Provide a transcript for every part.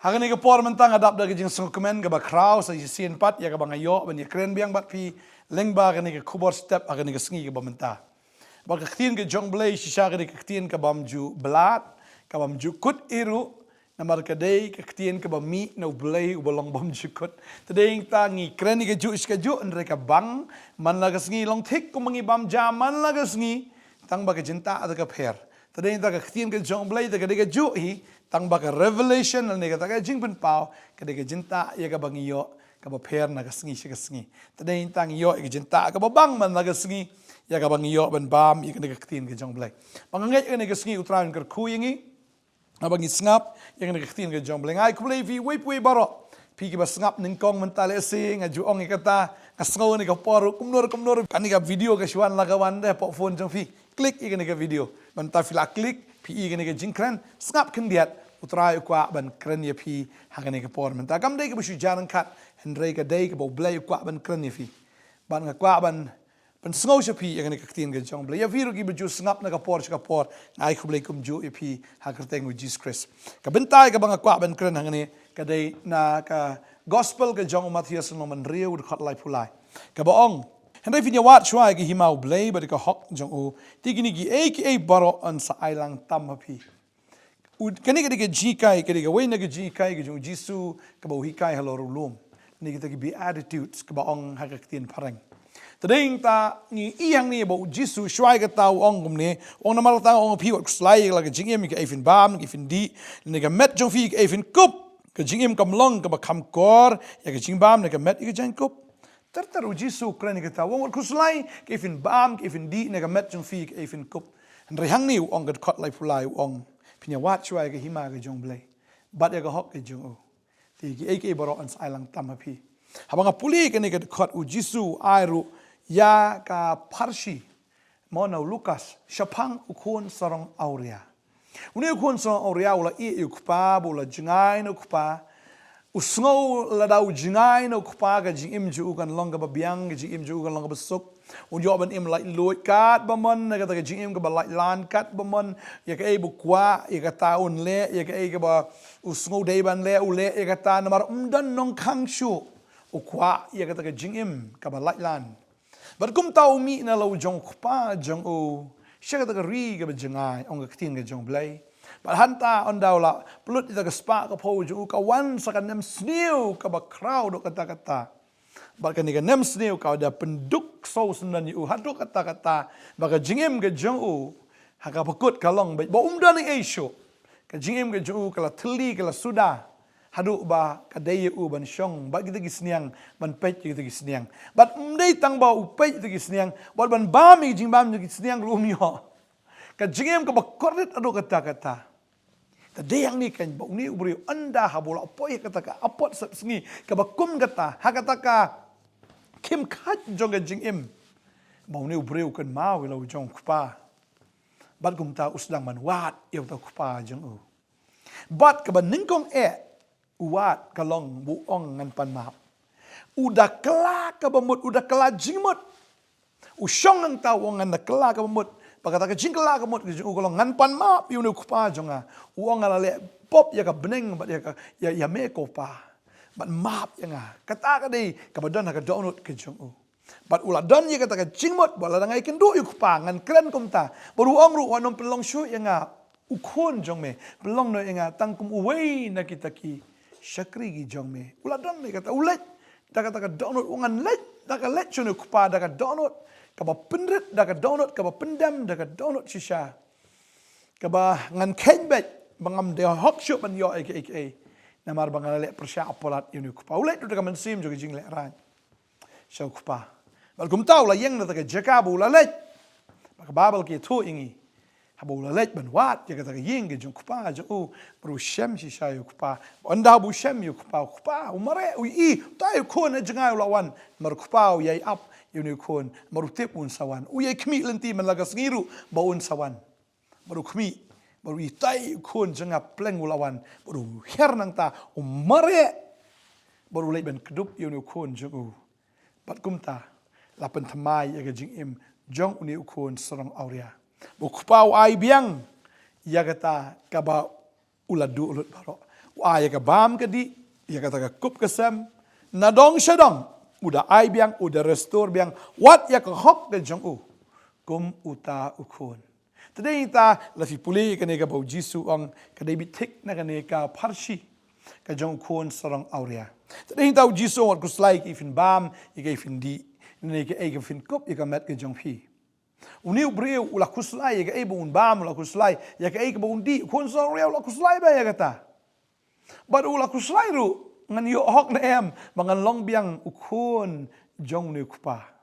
Hari ni kepor mentang adap dari jing sengkumen ke bakrau sa sien pat ya ke bangayo ban ya kren biang bat pi lengba ke ni ke Khubor step hari ni ke sengi ke bamenta. Ba ke ktin ke jong blai shisha ke ktin ke bamju belat ke bamju kut iru namar ke dei ke ktin ke bami no blai ubolong bamju kut. Tadeng ta ngi kren ni ke ju iska ju andre ke bang man la ke sengi long thik ku mangi bam jaman la ke sengi tang ba ke jinta ada ke pher. Tadeng ta ke ktin ke jong blai ta ke de ke ju hi tang baka revelation ni kata ka jing pen pau kada ka jinta ya ka bangiyo ka ba pher na ka sengi ka sengi tadai tang yo ka jinta ka ba bang man na ka sengi ya ka bangiyo ban bam ya ka tin ka jong blai pangangai ka ka sengi utran ka kuyingi abangi snap ya ka tin ka jong blai ai kulai vi we baro pi ki ba snap ning kong mentale sing aju ong kata ka sngo ni ka poru kumnor kan ka video ka shwan la ka wan de po phone jong fi klik i ka video man ta fila klik pi i ka jingkran snap kan diat utrai kwa ban kren ye pi hagane ke por menta gam dei ke bu jaran kat hendrei ke dei ke bo blai kwa ban kren ye fi ban ga kwa ban sngo she pi hagane ke tin ke jong blai ya viru ki bu ju snap na ka por ai khu blai kum ju ye pi hakrteng u jesus christ ka bentai ke bang kwa ban kren hagane ke dei na ka gospel ke jong matthias no man riu de khat lai pulai ka ba ong hendrei fi ya wat shwai ke himau blai ba de ka hok jong u tigini gi e baro an sa ailang tam pi kani ke jikai ke wei na ke jikai ke jong jisu ke bau hikai halor ulum ni kita ke be attitudes ke baong hakaktien parang tadeng ta ni iyang ni bau jisu shwai ke tau ong gumne ong namal ta ong pi wat slai la ke jingem ke efin bam ke efin di ni ke met jong fi ke efin kup ke jingem kam long ke ba kam kor ya ke jing bam ni ke met ke jang kup tertaru jisu kran ke tau ong wat kuslai ke efin bam ke efin di ni ke met jong fi ke efin kup ndri hang ni ong ke khot lai pulai ong pinya wat chua ke hima ke jong blai bat ya ke hok ke jong o ti ki ek baro ans ailang tamapi habanga puli ke ne ke khot u jisu airu ya ka parshi mono lukas shapang ukun sarong auria uni ukun sarong auria ula i ukpa bula jingai no ukpa usngo la dau jingai no ukpa ga jing ju kan longa ba biang ga jing ju kan longa ba suk un yo ban im lai loi kat ba mon na ka jing im ka ba lai lan kat ba mon ya ka e bu kwa ya ka ta un le ya ka e ka ba usngo dei ban le u le ya ka ta na mar dan nong khang shu u kwa ya ka jing im ka ba lai lan bar kum tau mi na lo jong pa jong o she ka ri ka ba jingai ong ka tin ka jong blai but hanta on daula plut ita ka spa ka po ju ka wan sa ka nem snew ka ba crowd kata baka ni ka nem snew ka da penduk so senan yu haduk kata baka jingim ke jong u haka pakut kalong ba umda ni aisho ka jingim ke jong u kala thli kala suda hadu ba ka dei u ban shong ba kita gisniang ban pet kita gisniang but umdei tang ba u pet kita gisniang ban ba mi jing bam gisniang rumyo ka jingim ka ba korrit adu kata tadi yang ni kan bau ni ubri anda habola apoi kata ka apot sengi ka bakum kata hakata ka kim khat jong jing im bau ni ubri kan mau lo jong kupa bat kum ta usdang man wat eu ta kupa jong u bat ka ban ningkong wat kalong bu ong ngan pan map udah kela ka bamut udah kela jingmut usyong ang tawong ngan kela ka bamut pakata ka jingkela ka mot ka ukolong ngan pan map yu ne kupa jonga uong ala le pop ya ka beneng bat ya me ko pa bat map ya nga kata ka dei ka badan ka download ka jong u bat ula don ya kata ka jingmot bala dangai kendu yu kupa ngan kren kum ta baru ong ru wanom pelong shu ya nga ukon jong me pelong no ya nga tangkum uwei na kita ki syakri gi jong me ula don ni kata ulet da kata ka download ungan let da ka let chune kupa da ka download kaba pendet da ka download kaba pendam da ka download shisha kaba ngan kenbet bangam de hok shop ban yo aka namar bangal le persya apolat yu kupa ulet da ka mensim jo jing le ran shau kupa bal kum tau la yeng da ka jakabu la let ka babal ki tu ingi habu la let ban wat ya ka yeng ge jong kupa jo u bru shem shisha yu kupa onda bu shem yu kupa umare u i ta yu ko na jinga la wan mar kupa yai up unicorn marutip un sawan uye kmi lenti malagas ngiru baun sawan baru kmi baru itai kun jenga pleng ulawan baru her nang ta umare baru lei ben kedup unicorn jengu bat kumta lapen thamai ya jing im jong unicorn serang auria bu kupau ai biang ya kata kaba uladu ulut baro Wah ya ka bam ka di, ya ka taka kup kesem, nadong syadong, udah ai biang, udah restore biang, wat ya ka hok ke jong u, kum uta ukun. Tadi kita lafi puli ka nega bau Jisu ang kadai bitik na ka nega parsi, ka jong ukun sarang aurea. Tadi kita Jisu wat kuslai ka ifin bam, ika ifin di, nega ika ifin kup, ika met ka jong pi. Uniu breu ula kuslai, ika ibu un bam ula kuslai, ya ka ika bau di, ukun sarang aurea ula kuslai ba ya kata. But ula kuslai ru, ngan yo hok na em, mangan long biang ukun jong ni kupa.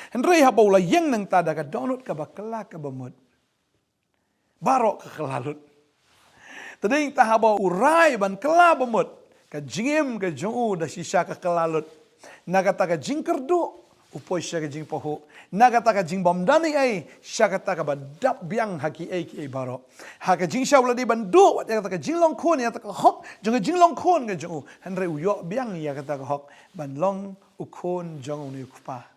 Henry haba ula yang nang tada ka donut ka bakala ka bamut. Barok ka kelalut. Tading ta haba urai ban kela bamut. Ka jingim ka jongu da sisa ka kelalut. Nagata ka jing kerdu, upoi sya ka jing poho. Nagata ka jing bomdani ai, sya kata ka badap biang haki ai ki ai barok. Haka jing sya ula di bandu, wat ya kata ka jing long kun, ya kata ka hok, jong jing long kun ka jongu. Henry uyok biang ya kata ka hok, ban long ukun jongu ni kupa.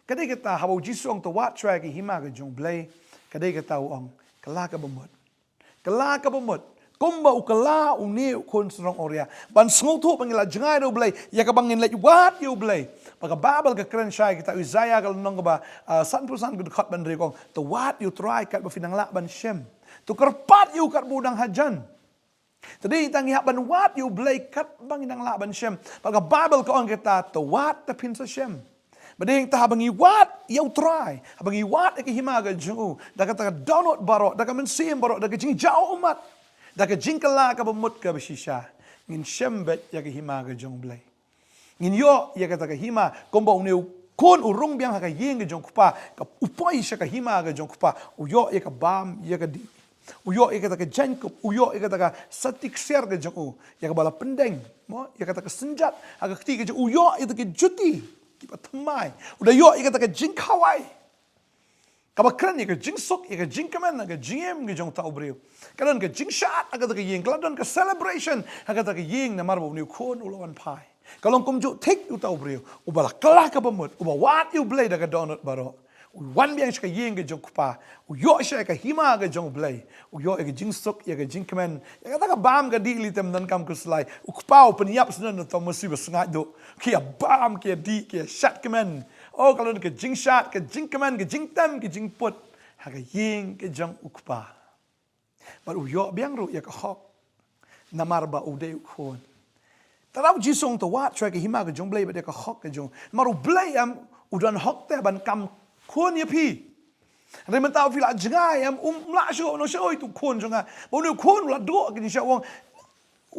Kadai kita habau Jisu ang tawat try ki hima ka jong blay. Kadai kita ang kala ka bamut. Kala ka bamut. Kumba ukala uni ukun serong oria. Ban sengutu pangila jengai do blay. Ya ka bangin let wat you blay. Pagka babal ka kren syai kita Isaiah kalau nong ka ba san dekat ban rekong tawat you try kat bafinang lak ban syem. Tu kerpat you kat budang hajan. Tadi tangi hak ban wat you blay kat bangin lak ban syem. Pagka babal ka ang kita tawat tapin sa syem. Bading ta habang iwat, yaw try. Habang iwat, ikihimaga jung. Daga taga donut barok, daga mensim barok, daga jing jauh umat. Daga jing kala ka bamut ka basisya. Ngin syembet, yaga himaga jung blay. Ngin yo, yaga taga hima, kumba uniw kun urung biang haka ying ka jung kupa, ka upay siya ka himaga jung kupa, uyo yaga bam, yaga di. Uyo yaga taga jankup, uyo yaga taga satikser ka jung yaga bala pendeng, yaga taga senjat, haga ketiga jung uyo yaga taga juti. Kipa temai. Udah yo ika taka jing kawai. Kaba keren ika jing sok, ika jing kemen, ika jingem ke jong tau breu. Kadan ke jing shat, aka taka ying. Kadan ke celebration, aka taka ying na marbo niu kon ulawan pai. Kalong kumju take u tau breu. Ubala kelak ka bamut. Uba wat you blade aka donut baro. Wan biang shka ying ke jong kupa. Uyo sya ika hima ke jong blade. Uyo ika jing sok, ika jing kemen. Ika taka bam ka di litem dan kam kuslai. Ukpau penyap senan atau mesti bersengat do. Kia bam, kia di, kia shat kemen. Oh kalau ke jing shat, ke jing kemen, ke jing tem, ke jing put. Haka ying ke jong ukpa. But uyo biang ru ya ke hok. Namar ba ude ukon. Tarau jisong to wat try ke hima ke jong blade ba dia ke hok ke jong. Maru blade am udan hok te ban kam kun ya pi. Ada mentau fila jengai am la syo no syo itu kun jonga. Bo ni kun la do ke ni syo wong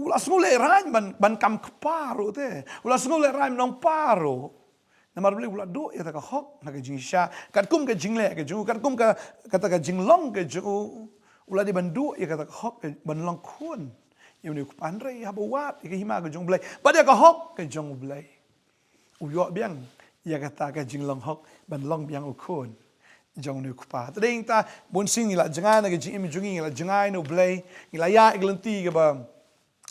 ulas ngule rain ban kam keparo te. Ulas ngule rain nong paro. Namar beli ulas do ya ta ka hok na ke jing sha. Kat kum ke jing le ke jung kat kum ka kata ka jing long ke jung. Ulas di bandu ya kata ka hok ke ban long kun. Ya ni ku pandre ha buat ke hima ke jung blai. Ba dia ka hok ke jung blai. Uyo biang ya kata ka jing long hok ban long biang ukun. Jong ni kupa. Tading ta bonsing ila jangan na jing im jungi ila jangai no blai. Ila ya iglenti ke ba.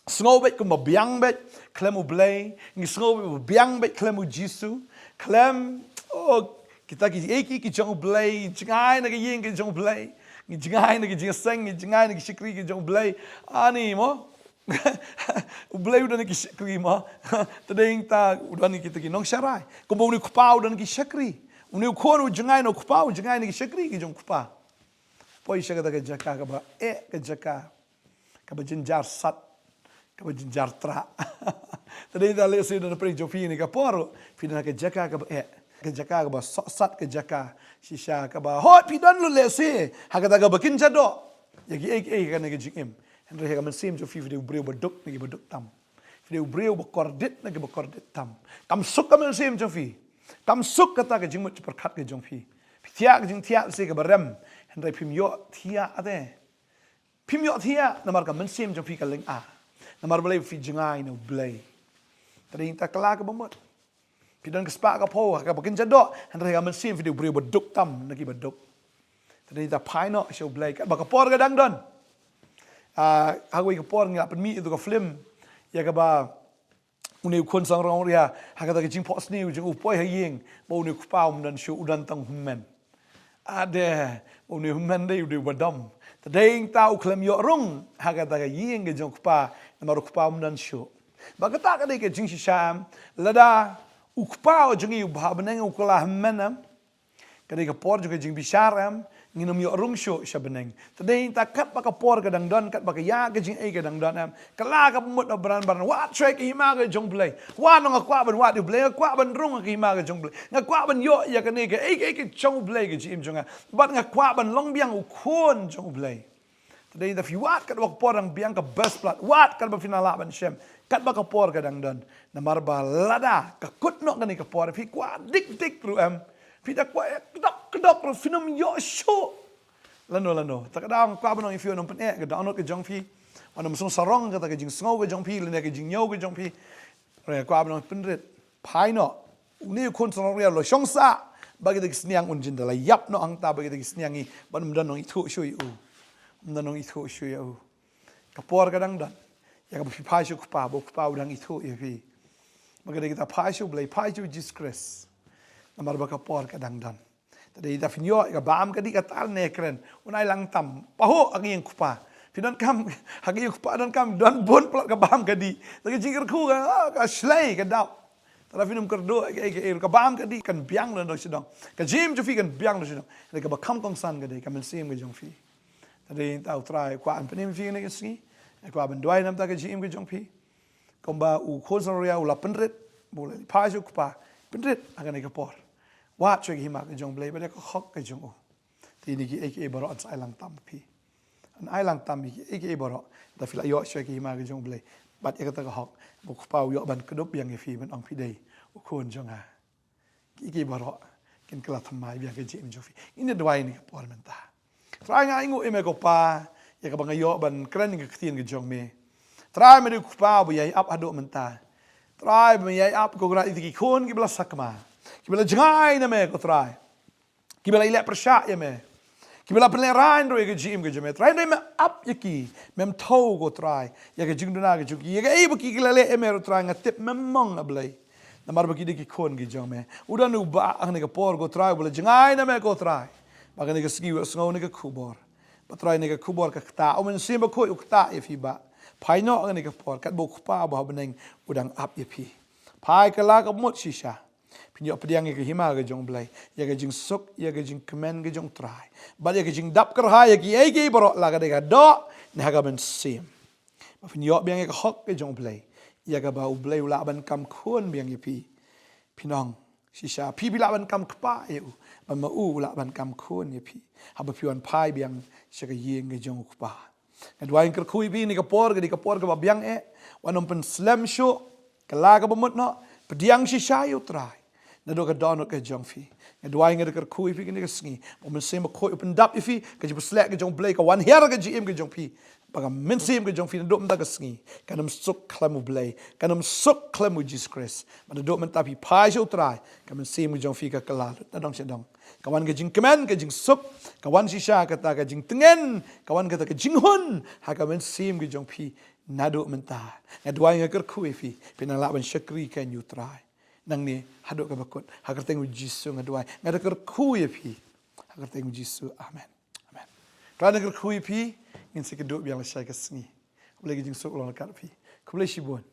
Snowbet kumba biang bet klemu blai. Ngi snowbet biang bet klemu Jisu. Klem oh kita ki jong blai. Jangai na ying ke jong blai. Ngi jangai na jing seng ngi jangai na shikri ke jong blai. Ani mo. Blai udah ni shikri mo. Tading ta udah ni kita ki nong syarai. Kumba ni kupa udah ni shikri. Uniu kono jangai no kupa, jangai ni shakri ki jong kupa. Poi shaka ka jaka ka ba ka jaka. Ka ba jinjar sat, ka ba jinjar tra. Tadi dah lesi dah pergi jopi ni ka poro, pina ka jaka ka ba ka jaka ka ba sat ka jaka. Shisha ka ba hot pidan lu lesi, haka ta ka ba kinja do. Yagi ka ni ka jingim. Henry ka man sim jopi video breu baduk ni baduk tam. Video breu ba kordit na ka ba kordit tam. Kam suk ka man sim jopi. Kam suk kata ke jingmut perkat ke jong pi. Tiak jing tiak se ke barem. Henry pim yo tiak ate. Pim yo tiak namar ka mensim jong pi ka ling a. Namar boleh fi jengai no blay. Tadi ta kala ke bamut. Pidan ke spa ka po ka bakin jadok. Henry ka mensim video beri beduk tam naki beduk. Tadi ta paino show blay ka baka por ka dang don. Hagoi ka por ngila penmi itu ka film. Ya ka ba uniu kun sang rong ria hakata ke jing pos ni jing upoi ha ying bo uniu kupau dan shu udan tang hummen ade uniu hummen dei udah badam Tadeng tau klem yo rung haga daga ying ke jong kupa namaru kupa umdan sho. Bagata ka ke jing sham lada ukpa o jingi ubhabeneng ukala menam kade ke por juga jing bisharam nginum yo rung sho shabeneng. Tadeng ta kat baka por kadang don kat baka ya ke jing e kadang don am kala ka mut no bran wa trek hima ke jong play wa no ngakwa ban wa du play ngakwa ban rung ke hima ke jong play ngakwa ban yo ya ke ne ke ke jong play ke jim jonga bat ngakwa ban long biang ukon jong play. Tadeng ta fi wat kat baka por ang biang ka best plat wat kat ba finala ban shem kat baka por kadang don na marba lada ka kut no ke ne ka por fi kwa dik ru am Pita kwa kedok ro finum yo sho lano takadang kwa banong ifyo nong pene ke download ke jong pi anong song sarong kata ke jing sngo ke jong pi lene ke jing nyo ke jong pi re kwa banong penret pai no uni kun song ria lo shong sa bagi de sniang un jin dala yap no ang ta bagi de sniang i ban dan nong itu shu yu dan nong itu shu yu kapor kadang dan ya ka pi pai shu kwa bo kwa udang itu ya pi bagi de kita pai shu blai pai shu disgrace Namar baka por kadang dan. Tadi ita finyo ka baam ka di katal nekren. Unai lang tam. Paho agi yang kupa. Pidan kam agi yang kupa dan kam dan bon plot ka baam ka di. Lagi jingir ku ka slay ka dap. Tara finum kerdo ka baam ka di kan biang dan sidong. Ka jim ju fi kan biang dan sidong. Lagi ka bakam kong san ka di ka men sim ka jong fi. Tadi tau try kwa an penim fi ne ka ski. Kwa ben dwai nam ta ka jim ka jong fi. Komba u khosor ria u la penret. Boleh pa ju kupa. Penret akan ika por. Wat cuy himak ke jong blay, pada kau hok ke jong o. Tini ki eke barok an ailang tam pi. An ailang tam ki eke barok. Tapi lah yok cuy himak ke jong blay. Bat eka tak hok. Buk pau yok ban kedop yang fi ban ang pi day. Ukun jong ha. Eke barok. Kin kelat thamai biang ke jim jong fi. Ini dua ini ke por mentah. Try ngai ngu eme ko pa. Ya ke bang yok ban keren ke ketien ke jong me. Try me de pa bu yai ap aduk mentah. Try me yai ap ko grat iki kun ki belas sakma. Ki bela jangai na me ko try. Ki bela ilek persyak ya me. Ki bela penlerain ro ke jim ke jeme. Try me ap yaki. Mem tau ko try. Ya ke jing duna ke juki. Ya ke ei baki ki lele eme ro try ngatip memang ablay. Na mar baki de ki kun ki jome. Udah nu ba ang ne ke por ko try bela jangai na me ko try. Baka ne ke ski wa sngo ne ke Khubor. Ba try ne ke Khubor ka kta. O men sim ba ko ukta e fi ba. Pai no ang ne ke por kat bo kupa ba beneng udang ap ye pi. Pai ka la ka mot shisha. Pinjok pediang ke hima ke jong blai. Ya ke jing suk, ya ke jing kemen ke jong try. Ba ya ke jing dap kerha ya ki ai barok la ka de ka do ne ha ka ben sim. Ba pinjok biang ke hok ke jong blai. Ya ke ba u blai ula ban kam khun biang ye pi. Pinong shisha pi bila ban kam kpa ye u. Ba ma u ula ban kam khun ye pi. Ha ba piwan pai biang sha ke yeng ke jong kpa. Kedua yang kerkui pi ni kapor ke ba biang wanom pen slam show kala ka bamut no pediang shisha yu try. Na do ka donut ke jong fi. Kedua yang kerkui pi ni ka sngi. Om sem ko pen dap ifi ke jip slek ke jong blay ka wan her ke jim ke jong pi. Baga men sem ke jong fi do mta ka sngi. Kanam suk klamu blay. Kanam suk klamu disgrace. Mana do mta pi pa show try. Kamen sem ke jong fi ka kala. Na dong sedong. Kawan ke jing kemen ke jing sup kawan shisha kata ke jing tengen kawan kata ke jing hun ha kamen sim ke jong pi nado mentah ngadua yang ker kui fi pinala ban syakri kan you try nang ni hado ka bakut ha ker tengu jisu ngadua ngada ker kui fi ha ker tengu jisu amen amen kana ker kui fi ngin se ke do biang la shay ka sngi boleh ke jing sup lo ka fi ku boleh shibon